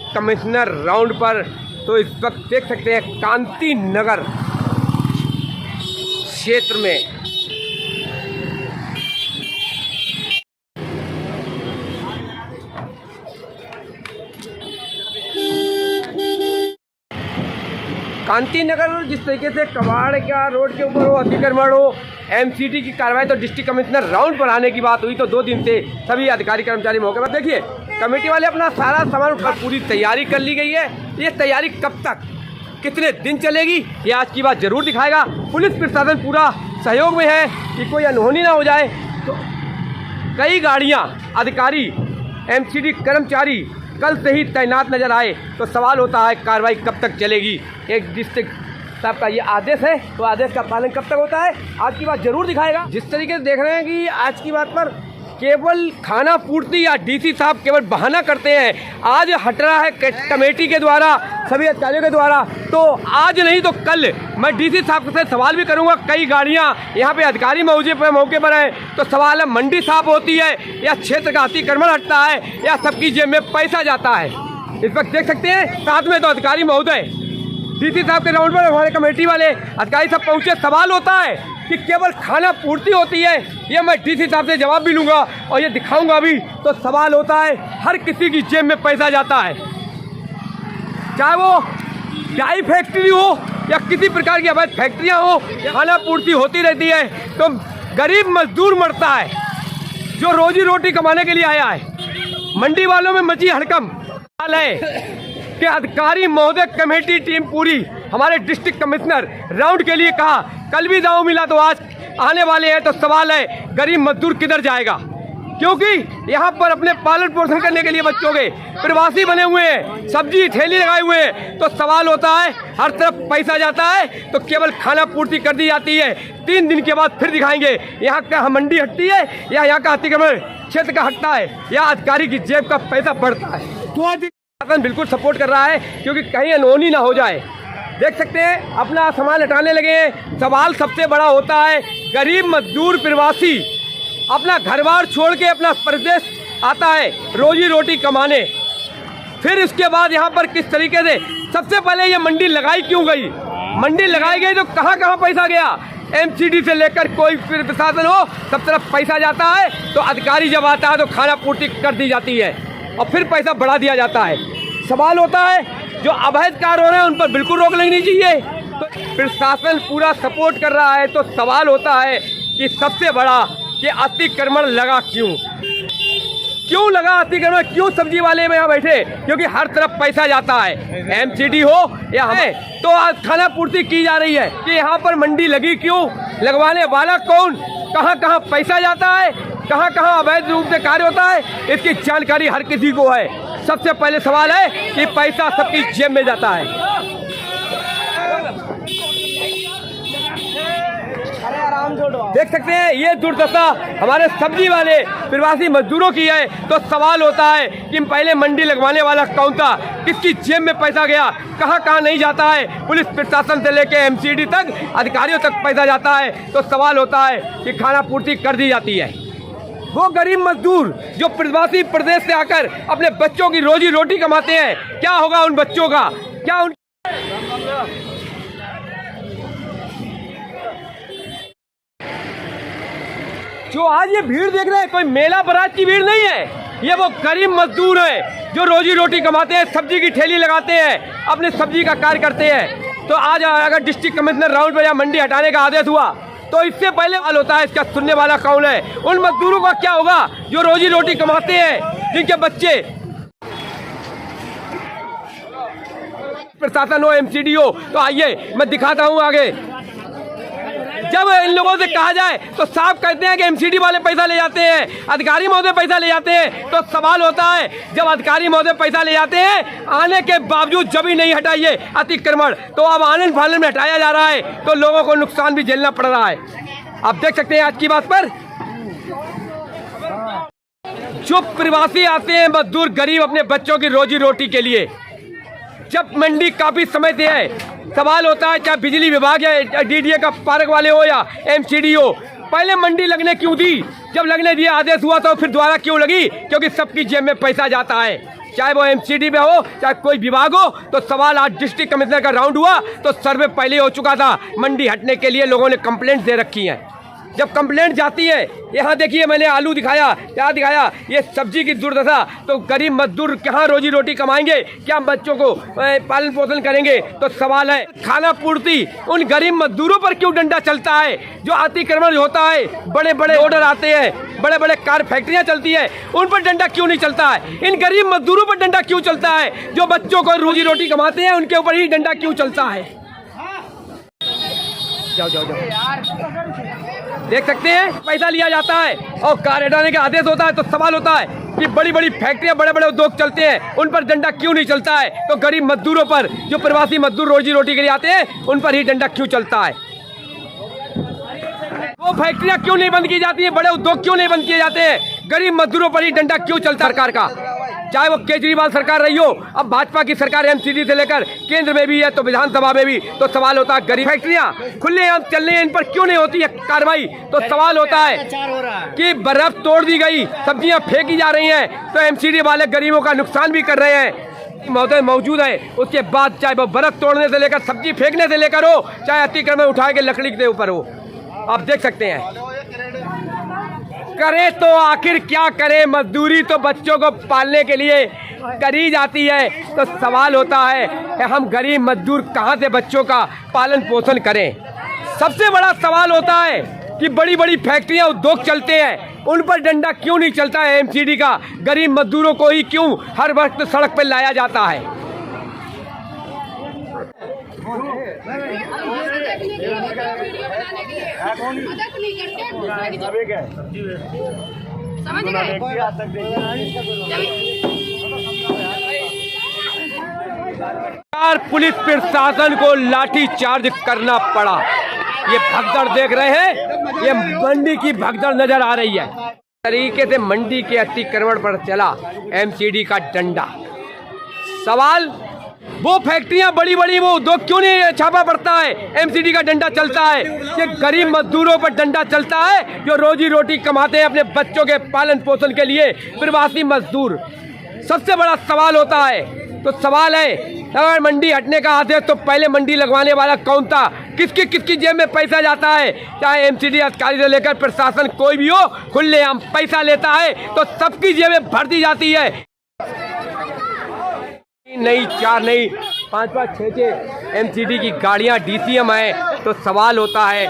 District commissioner round पर। तो इस वक्त देख सकते हैं कांति नगर क्षेत्र में कांति नगर जिस तरीके से कबाड़ का रोड के ऊपर हो, अतिक्रमण हो, एमसीडी की कार्रवाई, तो डिस्ट्रिक्ट कमिश्नर राउंड पर आने की बात हुई तो 2 दिन से सभी अधिकारी कर्मचारी मौके पर। देखिए कमेटी वाले अपना सारा सामान पूरी तैयारी कर ली गई है। ये तैयारी कब तक, कितने दिन चलेगी, ये आज की बात जरूर दिखाएगा। पुलिस प्रशासन पूरा सहयोग में है कि कोई अनहोनी ना हो जाए। तो कई गाड़ियाँ, अधिकारी, एमसीडी कर्मचारी कल से ही तैनात नजर आए। तो सवाल होता है कार्रवाई कब तक चलेगी। एक डिस्ट्रिक्ट साहब का ये आदेश है, तो आदेश का पालन कब तक होता है आज की बात जरूर दिखाएगा। जिस तरीके से देख रहे हैं कि आज की बात पर केवल खाना पूर्ति या डीसी साहब केवल बहाना करते हैं। आज हट रहा है कमेटी के द्वारा, सभी अधिकारियों के द्वारा, तो आज नहीं तो कल मैं डीसी साहब से सवाल भी करूंगा। कई गाड़ियां यहाँ पे अधिकारी मौके पर हैं, तो सवाल है मंडी साफ होती है या क्षेत्र का अतिक्रमण हटता है या सबकी जेब में पैसा जाता है। इस वक्त देख सकते हैं साथ में तो अधिकारी महोदय डीसी साहब के राउंड पर हमारे कमेटी वाले अधिकारी सब पहुँचे। सवाल होता है कि केवल खाना पूर्ति होती है, ये मैं डीसी साहब से जवाब भी लूँगा और ये दिखाऊंगा भी। तो सवाल होता है हर किसी की जेब में पैसा जाता है, चाहे वो डाई फैक्ट्री हो या किसी प्रकार की अवैध फैक्ट्रियाँ हो, खाना पूर्ति होती रहती है। तो गरीब मजदूर मरता है जो रोजी रोटी कमाने के लिए आया है। मंडी वालों में मची हड़कम हाल है कि अधिकारी महोदय, कमेटी टीम पूरी हमारे डिस्ट्रिक्ट कमिश्नर राउंड के लिए कहा, कल भी दाव मिला तो आज आने वाले हैं। तो सवाल है गरीब मजदूर किधर जाएगा, क्योंकि यहाँ पर अपने पालन पोषण करने के लिए बच्चों के प्रवासी बने हुए हैं, सब्जी ठेली लगाए हुए हैं। तो सवाल होता है हर तरफ पैसा जाता है, तो केवल खाना पूर्ति कर दी जाती है। 3 दिन के बाद फिर दिखाएंगे यहाँ का मंडी हटती है या यहाँ का अतिक्रमण क्षेत्र का हटता है या अधिकारी की जेब का पैसा बढ़ता है। तो बिल्कुल सपोर्ट कर रहा है क्योंकि कहीं अनहोनी ना हो जाए। देख सकते हैं अपना सामान हटाने लगे हैं। सवाल सबसे बड़ा होता है गरीब मजदूर प्रवासी अपना घर बार छोड़ के अपना प्रदेश आता है रोजी रोटी कमाने, फिर इसके बाद यहाँ पर किस तरीके से सबसे पहले ये मंडी लगाई क्यों गई, मंडी लगाई गई तो कहाँ कहाँ पैसा गया। एमसीडी से लेकर कोई फिर प्रशासन हो, सब तरफ पैसा जाता है। तो अधिकारी जब आता है तो खाना पूर्ति कर दी जाती है और फिर पैसा बढ़ा दिया जाता है। सवाल होता है जो अवैध कार्य हो रहे हैं उन पर बिल्कुल रोक लगनी चाहिए। तो प्रशासन पूरा सपोर्ट कर रहा है। तो सवाल होता है कि सबसे बड़ा कि अतिक्रमण लगा क्यों लगा अतिक्रमण, क्यों सब्जी वाले में यहाँ बैठे, क्योंकि हर तरफ पैसा जाता है। एमसीडी हो या हमें तो आज खाना पूर्ति की जा रही है कि यहाँ पर मंडी लगी क्यों, लगवाने वाला कौन, कहाँ कहाँ पैसा जाता है, कहाँ कहाँ अवैध रूप से कार्य होता है, इसकी जानकारी हर किसी को है। सबसे पहले सवाल है कि पैसा सबकी जेब में जाता है। देख सकते हैं ये दुर्दशा हमारे सब्जी वाले प्रवासी मजदूरों की है। तो सवाल होता है कि पहले मंडी लगवाने वाला कौन था, किसकी जेब में पैसा गया, कहाँ कहाँ नहीं जाता है। पुलिस प्रशासन से लेकर एमसीडी तक अधिकारियों तक पैसा जाता है। तो सवाल होता है कि खाना पूर्ति कर दी जाती है। वो गरीब मजदूर जो प्रवासी प्रदेश से आकर अपने बच्चों की रोजी रोटी कमाते हैं, क्या होगा उन बच्चों का, क्या उन जो आज ये भीड़ देख रहे हैं कोई मेला बारात की भीड़ नहीं है। ये वो गरीब मजदूर हैं जो रोजी रोटी कमाते हैं, सब्जी की ठेली लगाते हैं, अपने सब्जी का कार्य करते हैं। तो आज अगर डिस्ट्रिक्ट कमिश्नर राउंड पर या मंडी हटाने का आदेश हुआ तो इससे पहले सवाल होता है इसका सुनने वाला कौन है, उन मजदूरों का क्या होगा जो रोजी रोटी कमाते हैं, जिनके बच्चे प्रशासन हो, एमसीडी हो। तो आइए मैं दिखाता हूँ आगे। जब इन लोगों से कहा जाए तो साफ कहते हैं कि एमसीडी वाले पैसा ले जाते हैं, अधिकारी महोदय पैसा ले जाते हैं। तो सवाल होता है जब अधिकारी महोदय पैसा ले जाते हैं, आने के बावजूद जब ही नहीं हटाइए अतिक्रमण, तो अब आनन फानन में हटाया जा रहा है, तो लोगों को नुकसान भी झेलना पड़ रहा है। आप देख सकते हैं आज की बात पर जो प्रवासी आते हैं मजदूर गरीब अपने बच्चों की रोजी रोटी के लिए, जब मंडी काफी समय से है, सवाल होता है चाहे बिजली विभाग या डीडीए का पार्क वाले हो या एमसीडी हो, पहले मंडी लगने क्यों दी, जब लगने दिया आदेश हुआ तो फिर दोबारा क्यों लगी, क्योंकि सबकी जेब में पैसा जाता है। चाहे वो एमसीडी में हो चाहे कोई विभाग हो। तो सवाल आज डिस्ट्रिक्ट कमिश्नर का राउंड हुआ तो सर्वे पहले हो चुका था, मंडी हटने के लिए लोगों ने कंप्लेंट दे रखी हैं। जब कंप्लेंट जाती है, यहाँ देखिए मैंने आलू दिखाया, क्या दिखाया, ये सब्जी की दुर्दशा, तो गरीब मजदूर कहाँ रोजी रोटी कमाएंगे, क्या बच्चों को पालन पोषण करेंगे। तो सवाल है खाना पूर्ति उन गरीब मजदूरों पर क्यों डंडा चलता है। जो अतिक्रमण होता है, बड़े बड़े ऑर्डर आते हैं, बड़े बड़े कार फैक्ट्रियाँ चलती है, उन पर डंडा क्यों नहीं चलता है। इन गरीब मजदूरों पर डंडा क्यों चलता है। जो बच्चों को रोजी रोटी कमाते हैं उनके ऊपर ही डंडा क्यों चलता है। जाओ जाओ जाओ, देख सकते हैं पैसा लिया जाता है और कार हटाने का आदेश होता है। तो सवाल होता है कि बड़ी बड़ी फैक्ट्रियां, बड़े बड़े उद्योग चलते हैं, उन पर डंडा क्यों नहीं चलता है। तो गरीब मजदूरों पर, जो प्रवासी मजदूर रोजी रोटी के लिए आते हैं, उन पर ही डंडा क्यों चलता है। वो फैक्ट्रियां क्यों नहीं बंद की जाती है, बड़े उद्योग क्यों नहीं बंद किए जाते हैं, गरीब मजदूरों पर ही डंडा क्यों चलता है सरकार का। चाहे वो केजरीवाल सरकार रही हो, अब भाजपा की सरकार एमसीडी से लेकर केंद्र में भी है तो विधानसभा में भी। तो सवाल होता है गरीब फैक्ट्रियां खुलेआम चल रही हैं, इन पर क्यों नहीं होती है कार्रवाई। तो सवाल होता है कि बर्फ तोड़ दी गई, सब्जियां फेंकी जा रही हैं, तो एमसीडी वाले गरीबों का नुकसान भी कर रहे हैं। महोदय मौजूद है, उसके बाद चाहे वो बर्फ तोड़ने से लेकर सब्जी फेंकने से लेकर हो, चाहे अतिक्रमण उठा के लकड़ी के ऊपर हो, आप देख सकते हैं। करे तो आखिर क्या करे, मजदूरी तो बच्चों को पालने के लिए करी जाती है। तो सवाल होता है कि हम गरीब मजदूर कहाँ से बच्चों का पालन पोषण करें। सबसे बड़ा सवाल होता है कि बड़ी बड़ी फैक्ट्रियां, उद्योग चलते हैं, उन पर डंडा क्यों नहीं चलता है एमसीडी का। गरीब मजदूरों को ही क्यों हर वक्त सड़क पर लाया जाता है। पुलिस प्रशासन को लाठी चार्ज करना पड़ा। ये भगदड़ देख रहे हैं, ये मंडी की भगदड़ नजर आ रही है। तरीके से मंडी के अतिक्रमण पर चला एमसीडी का डंडा। सवाल, वो फैक्ट्रियां बड़ी बड़ी, वो उद्योग क्यों नहीं छापा पड़ता है, एमसीडी का डंडा चलता है। कि गरीब मजदूरों पर डंडा चलता है जो रोजी रोटी कमाते हैं अपने बच्चों के पालन पोषण के लिए, प्रवासी मजदूर। सबसे बड़ा सवाल होता है, तो सवाल है अगर मंडी हटने का आदेश तो पहले मंडी लगवाने वाला कौन था, किसकी जेब में पैसा जाता है। चाहे एमसीडी अधिकारी से लेकर प्रशासन कोई भी हो, खुलेआम पैसा लेता है तो सबकी जेबें भर दी जाती है। नहीं, 4 नहीं, 5-5, 6-6 एमसीडी की गाड़ियां डीसीएम है। तो सवाल होता है